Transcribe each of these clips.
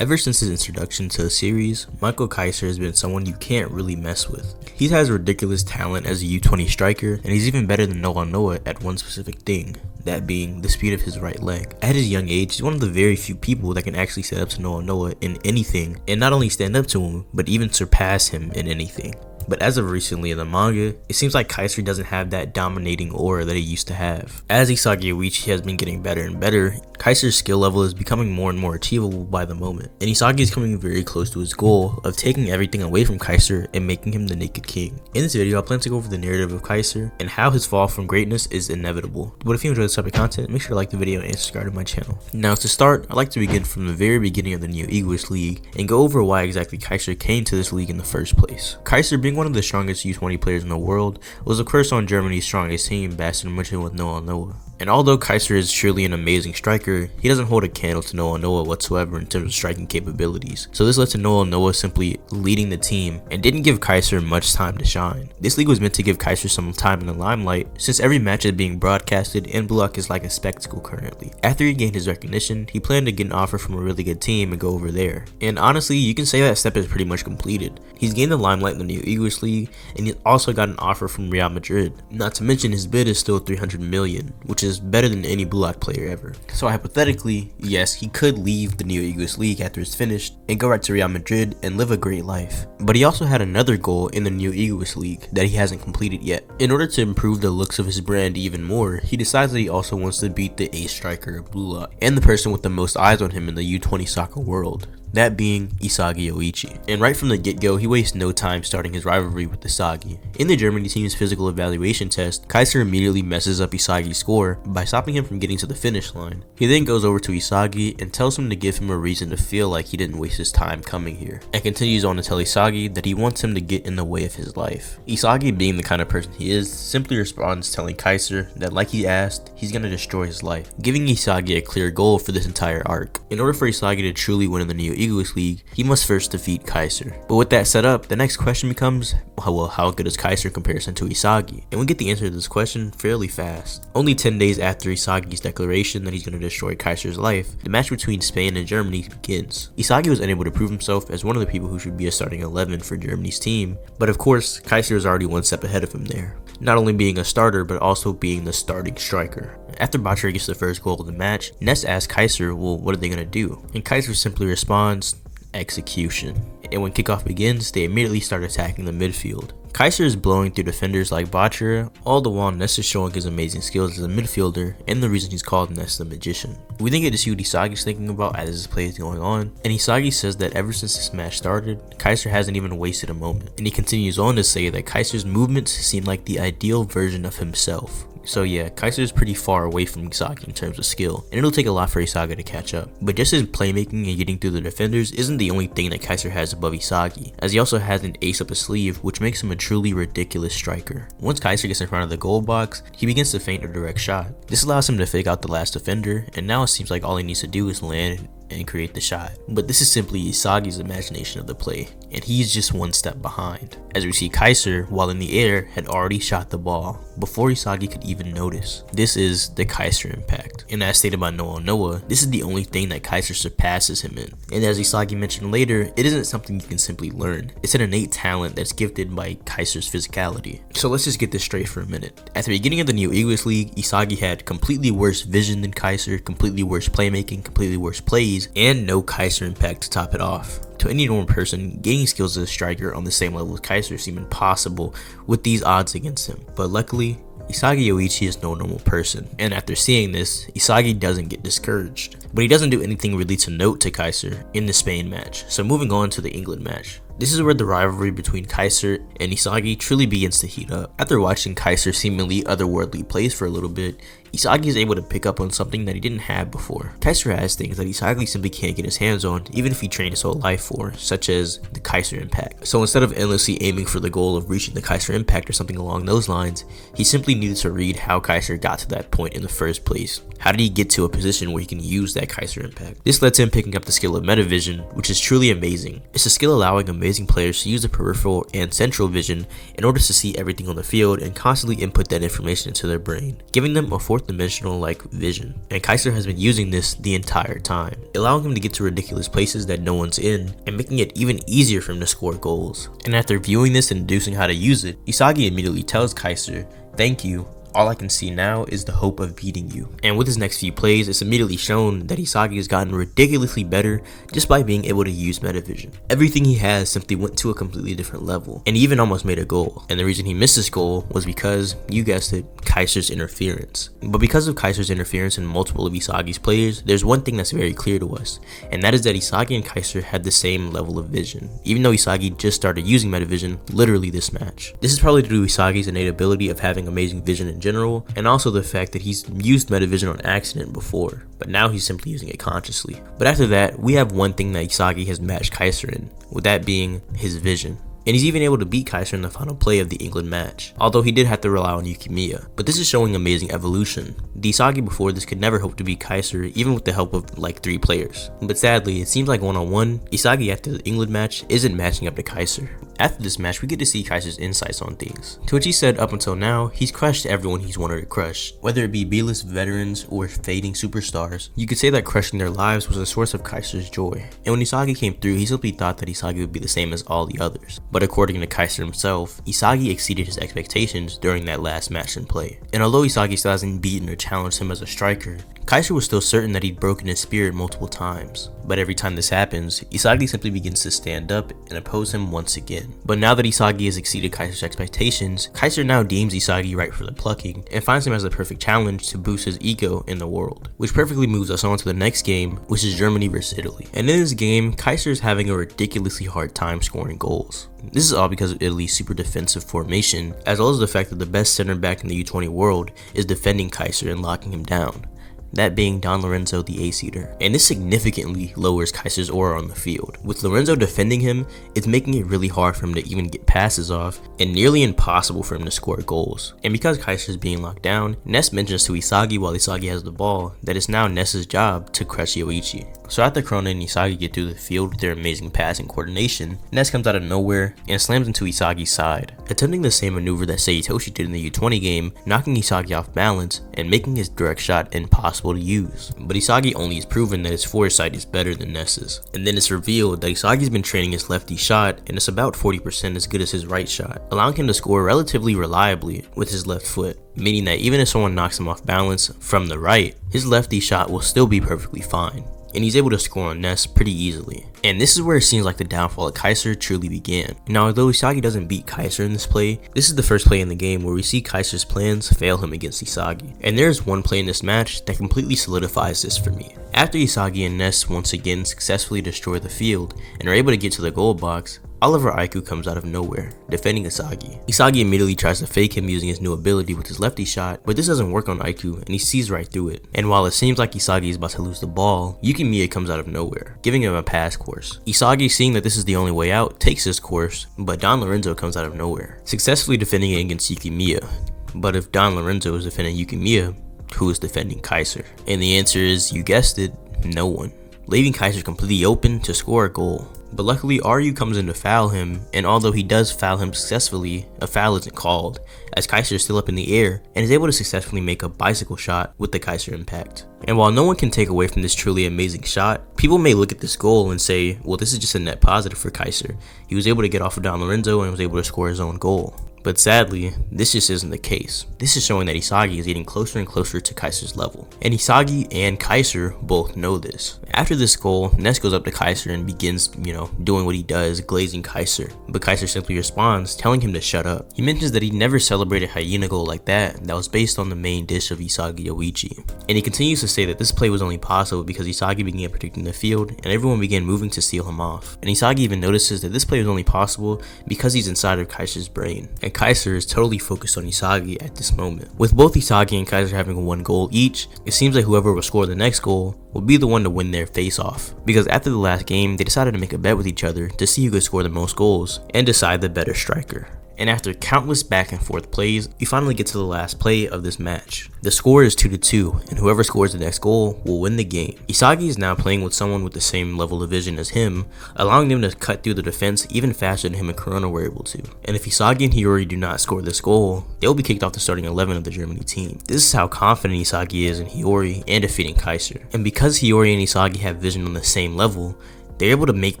Ever since his introduction to the series, Michael Kaiser has been someone you can't really mess with. He has ridiculous talent as a U20 striker, and he's even better than Noah Noah at one specific thing, that being the speed of his right leg. At his young age, he's one of the very few people that can actually stand up to Noah Noah in anything, and not only stand up to him, but even surpass him in anything. But as of recently in the manga, it seems like Kaiser doesn't have that dominating aura that he used to have. As Isagi Yoichi has been getting better and better, Kaiser's skill level is becoming more and more achievable by the moment, and Isagi is coming very close to his goal of taking everything away from Kaiser and making him the Naked King. In this video, I plan to go over the narrative of Kaiser and how his fall from greatness is inevitable. But if you enjoy this type of content, make sure to like the video and subscribe to my channel. Now to start, I'd like to begin from the very beginning of the Neo Egoist League and go over why exactly Kaiser came to this league in the first place. Kaiser, being one of the strongest U20 players in the world, was of course on Germany's strongest team, Bastion mentioned with Noah Noah. And although Kaiser is truly an amazing striker, he doesn't hold a candle to Noah Noah whatsoever in terms of striking capabilities. So this led to Noah Noah simply leading the team and didn't give Kaiser much time to shine. This league was meant to give Kaiser some time in the limelight, since every match is being broadcasted and Blue Lock is like a spectacle currently. After he gained his recognition, he planned to get an offer from a really good team and go over there. And honestly, you can say that step is pretty much completed. He's gained the limelight in the Neo Egoist League, and he's also got an offer from Real Madrid. Not to mention his bid is still 300 million, which is better than any Blue Lock player ever. So hypothetically, yes, he could leave the Neo Egoist League after it's finished and go right to Real Madrid and live a great life. But he also had another goal in the Neo Egoist League that he hasn't completed yet. In order to improve the looks of his brand even more, he decides that he also wants to beat the ace striker of Blue Lock and the person with the most eyes on him in the U20 soccer world, that being Isagi Yoichi. And right from the get-go, he wastes no time starting his rivalry with Isagi. In the Germany team's physical evaluation test, Kaiser immediately messes up Isagi's score by stopping him from getting to the finish line. He then goes over to Isagi and tells him to give him a reason to feel like he didn't waste his time coming here, and continues on to tell Isagi that he wants him to get in the way of his life. Isagi, being the kind of person he is, simply responds telling Kaiser that like he asked, he's gonna destroy his life, giving Isagi a clear goal for this entire arc. In order for Isagi to truly win in the Neo Egoist League, he must first defeat Kaiser. But with that set up, the next question becomes, well, how good is Kaiser in comparison to Isagi? And we get the answer to this question fairly fast. Only 10 days after Isagi's declaration that he's going to destroy Kaiser's life, the match between Spain and Germany begins. Isagi was unable to prove himself as one of the people who should be a starting 11 for Germany's team, but of course, Kaiser is already one step ahead of him there, not only being a starter, but also being the starting striker. After Bachar gets the first goal of the match, Ness asks Kaiser, well, what are they going to do? And Kaiser simply responds, execution. And when kickoff begins, they immediately start attacking the midfield. Kaiser is blowing through defenders like Bachar, all the while Ness is showing his amazing skills as a midfielder and the reason he's called Ness the Magician. We then get to see what Isagi is thinking about as this play is going on, and Isagi says that ever since this match started, Kaiser hasn't even wasted a moment. And he continues on to say that Kaiser's movements seem like the ideal version of himself. So yeah, Kaiser is pretty far away from Isagi in terms of skill, and it'll take a lot for Isagi to catch up. But just his playmaking and getting through the defenders isn't the only thing that Kaiser has above Isagi, as he also has an ace up his sleeve, which makes him a truly ridiculous striker. Once Kaiser gets in front of the goal box, he begins to feint a direct shot. This allows him to fake out the last defender, and now it seems like all he needs to do is land and create the shot. But this is simply Isagi's imagination of the play, and he's just one step behind, as we see Kaiser, while in the air, had already shot the ball before Isagi could even notice. This is the Kaiser impact, and as stated by Noah Noah, this is the only thing that Kaiser surpasses him in. And as Isagi mentioned later, it isn't something you can simply learn. It's an innate talent that's gifted by Kaiser's physicality. So let's just get this straight for a minute. At the beginning of the Neo Egoist League, Isagi had completely worse vision than Kaiser, completely worse playmaking, completely worse plays, and no Kaiser impact to top it off. To any normal person, gaining skills as a striker on the same level as Kaiser seem impossible with these odds against him. But luckily, Isagi Yoichi is no normal person, and after seeing this, Isagi doesn't get discouraged. But he doesn't do anything really to note to Kaiser in the Spain match. So moving on to the England match. This is where the rivalry between Kaiser and Isagi truly begins to heat up. After watching Kaiser seemingly otherworldly plays for a little bit, Isagi is able to pick up on something that he didn't have before. Kaiser has things that Isagi simply can't get his hands on, even if he trained his whole life for, such as the Kaiser impact. So instead of endlessly aiming for the goal of reaching the Kaiser impact or something along those lines, he simply needed to read how Kaiser got to that point in the first place. How did he get to a position where he can use that Kaiser impact? This led to him picking up the skill of metavision, which is truly amazing. It's a skill allowing amazing players to use the peripheral and central vision in order to see everything on the field and constantly input that information into their brain, giving them a fourth dimensional like vision. And Kaiser has been using this the entire time, allowing him to get to ridiculous places that no one's in and making it even easier for him to score goals. And after viewing this and deducing how to use it, Isagi immediately tells Kaiser, "Thank you. All I can see now is the hope of beating you." And with his next few plays, it's immediately shown that Isagi has gotten ridiculously better just by being able to use metavision. Everything he has simply went to a completely different level, and he even almost made a goal. And the reason he missed this goal was because, you guessed it, Kaiser's interference. But because of Kaiser's interference in multiple of Isagi's players, there's one thing that's very clear to us, and that is that Isagi and Kaiser had the same level of vision, even though Isagi just started using metavision literally this match. This is probably due to Isagi's innate ability of having amazing vision in general, and also the fact that he's used metavision on accident before, but now he's simply using it consciously. But after that, we have one thing that Isagi has matched Kaiser in, with that being his vision. And he's even able to beat Kaiser in the final play of the England match, although he did have to rely on Yukimiya. But this is showing amazing evolution. The Isagi before this could never hope to beat Kaiser, even with the help of like 3 players. But sadly, it seems like one-on-one, Isagi after the England match isn't matching up to Kaiser. After this match, we get to see Kaiser's insights on things, to which he said up until now, he's crushed everyone he's wanted to crush. Whether it be B-list veterans or fading superstars, you could say that crushing their lives was a source of Kaiser's joy. And when Isagi came through, he simply thought that Isagi would be the same as all the others. But according to Kaiser himself, Isagi exceeded his expectations during that last match in play. And although Isagi still hasn't beaten or challenged him as a striker, Kaiser was still certain that he'd broken his spirit multiple times. But every time this happens, Isagi simply begins to stand up and oppose him once again. But now that Isagi has exceeded Kaiser's expectations, Kaiser now deems Isagi right for the plucking and finds him as the perfect challenge to boost his ego in the world. Which perfectly moves us on to the next game, which is Germany vs Italy. And in this game, Kaiser is having a ridiculously hard time scoring goals. This is all because of Italy's super defensive formation, as well as the fact that the best center back in the U20 world is defending Kaiser and locking him down. That being Don Lorenzo, the ace-eater. And this significantly lowers Kaiser's aura on the field. With Lorenzo defending him, it's making it really hard for him to even get passes off, and nearly impossible for him to score goals. And because Kaiser is being locked down, Ness mentions to Isagi while Isagi has the ball that it's now Ness's job to crush Yoichi. So after Krona and Isagi get through the field with their amazing passing coordination, Ness comes out of nowhere and slams into Isagi's side, attempting the same maneuver that Itoshi did in the U20 game, knocking Isagi off balance and making his direct shot impossible to use. But Isagi only has proven that his foresight is better than Ness's. And then it's revealed that Isagi's been training his lefty shot and it's about 40% as good as his right shot, allowing him to score relatively reliably with his left foot, meaning that even if someone knocks him off balance from the right, his lefty shot will still be perfectly fine. And he's able to score on Ness pretty easily. And this is where it seems like the downfall of Kaiser truly began. Now, although Isagi doesn't beat Kaiser in this play, this is the first play in the game where we see Kaiser's plans fail him against Isagi. And there's one play in this match that completely solidifies this for me. After Isagi and Ness once again successfully destroy the field and are able to get to the goal box, Oliver Aiku comes out of nowhere, defending Isagi. Isagi immediately tries to fake him using his new ability with his lefty shot, but this doesn't work on Aiku and he sees right through it. And while it seems like Isagi is about to lose the ball, Yukimiya comes out of nowhere, giving him a pass course. Isagi, seeing that this is the only way out, takes this course, but Don Lorenzo comes out of nowhere, successfully defending it against Yukimiya. But if Don Lorenzo is defending Yukimiya, who is defending Kaiser? And the answer is, you guessed it, no one, leaving Kaiser completely open to score a goal. But luckily, Ryu comes in to foul him, and although he does foul him successfully, a foul isn't called, as Kaiser is still up in the air and is able to successfully make a bicycle shot with the Kaiser impact. And while no one can take away from this truly amazing shot, people may look at this goal and say, well, this is just a net positive for Kaiser. He was able to get off of Don Lorenzo and was able to score his own goal. But sadly, this just isn't the case. This is showing that Isagi is getting closer and closer to Kaiser's level. And Isagi and Kaiser both know this. After this goal, Ness goes up to Kaiser and begins, doing what he does, glazing Kaiser. But Kaiser simply responds, telling him to shut up. He mentions that he never celebrated hyena goal like that was based on the main dish of Isagi Yoichi. And he continues to say that this play was only possible because Isagi began predicting the field and everyone began moving to seal him off. And Isagi even notices that this play was only possible because he's inside of Kaiser's brain. And Kaiser is totally focused on Isagi at this moment. With both Isagi and Kaiser having one goal each, it seems like whoever will score the next goal will be the one to win their face-off. Because after the last game, they decided to make a bet with each other to see who could score the most goals and decide the better striker. And after countless back and forth plays, we finally get to the last play of this match. The score is 2-2, and whoever scores the next goal will win the game. Isagi is now playing with someone with the same level of vision as him, allowing them to cut through the defense even faster than him and Corona were able to. And if Isagi and Hiyori do not score this goal, they will be kicked off the starting 11 of the Germany team. This is how confident Isagi is in Hiyori and defeating Kaiser. And because Hiyori and Isagi have vision on the same level, they're able to make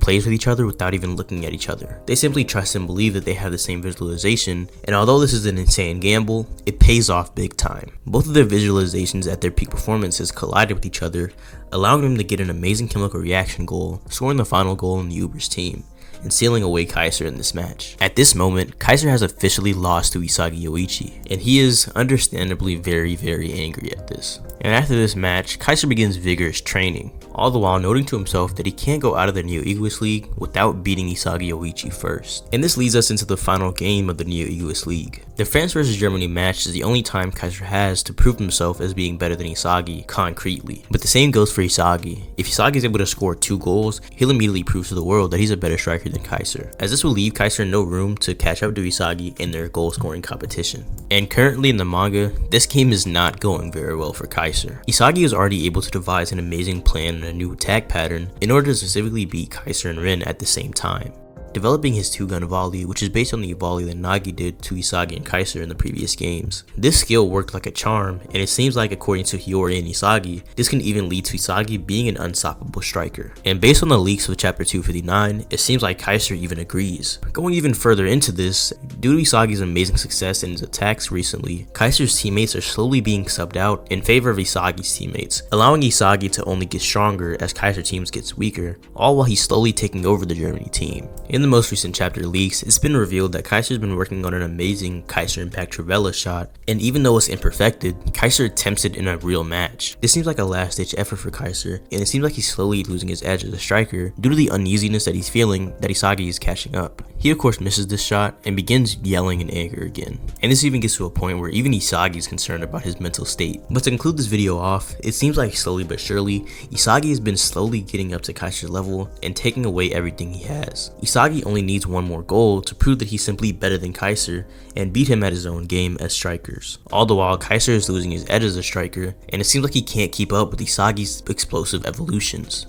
plays with each other without even looking at each other. They simply trust and believe that they have the same visualization, and although this is an insane gamble, it pays off big time. Both of their visualizations at their peak performances collided with each other, allowing them to get an amazing chemical reaction goal, scoring the final goal in the Uber's team, and sealing away Kaiser in this match. At this moment, Kaiser has officially lost to Isagi Yoichi, and he is understandably very angry at this. And after this match, Kaiser begins vigorous training, all the while noting to himself that he can't go out of the Neo Egoist League without beating Isagi Yoichi first. And this leads us into the final game of the Neo Egoist League. The France vs Germany match is the only time Kaiser has to prove himself as being better than Isagi concretely. But the same goes for Isagi. If Isagi is able to score 2 goals, he'll immediately prove to the world that he's a better striker than Kaiser, as this will leave Kaiser no room to catch up to Isagi in their goal scoring competition. And currently in the manga, this game is not going very well for Kaiser. Isagi is already able to devise an amazing plan and a new attack pattern in order to specifically beat Kaiser and Rin at the same time, developing his 2-gun volley, which is based on the volley that Nagi did to Isagi and Kaiser in the previous games. This skill worked like a charm, and it seems like, according to Hiyori and Isagi, this can even lead to Isagi being an unstoppable striker. And based on the leaks of chapter 259, it seems like Kaiser even agrees. Going even further into this, due to Isagi's amazing success in his attacks recently, Kaiser's teammates are slowly being subbed out in favor of Isagi's teammates, allowing Isagi to only get stronger as Kaiser teams gets weaker, all while he's slowly taking over the Germany team. In the most recent chapter leaks, it's been revealed that Kaiser's been working on an amazing Kaiser Impact Trivella shot, and even though it's imperfected, Kaiser attempts it in a real match. This seems like a last-ditch effort for Kaiser, and it seems like he's slowly losing his edge as a striker due to the uneasiness that he's feeling that Isagi is catching up. He of course misses this shot and begins yelling in anger again, and this even gets to a point where even Isagi is concerned about his mental state. But to conclude this video off, it seems like slowly but surely, Isagi has been slowly getting up to Kaiser's level and taking away everything he has. Isagi only needs one more goal to prove that he's simply better than Kaiser and beat him at his own game as strikers. All the while, Kaiser is losing his edge as a striker, and it seems like he can't keep up with Isagi's explosive evolutions.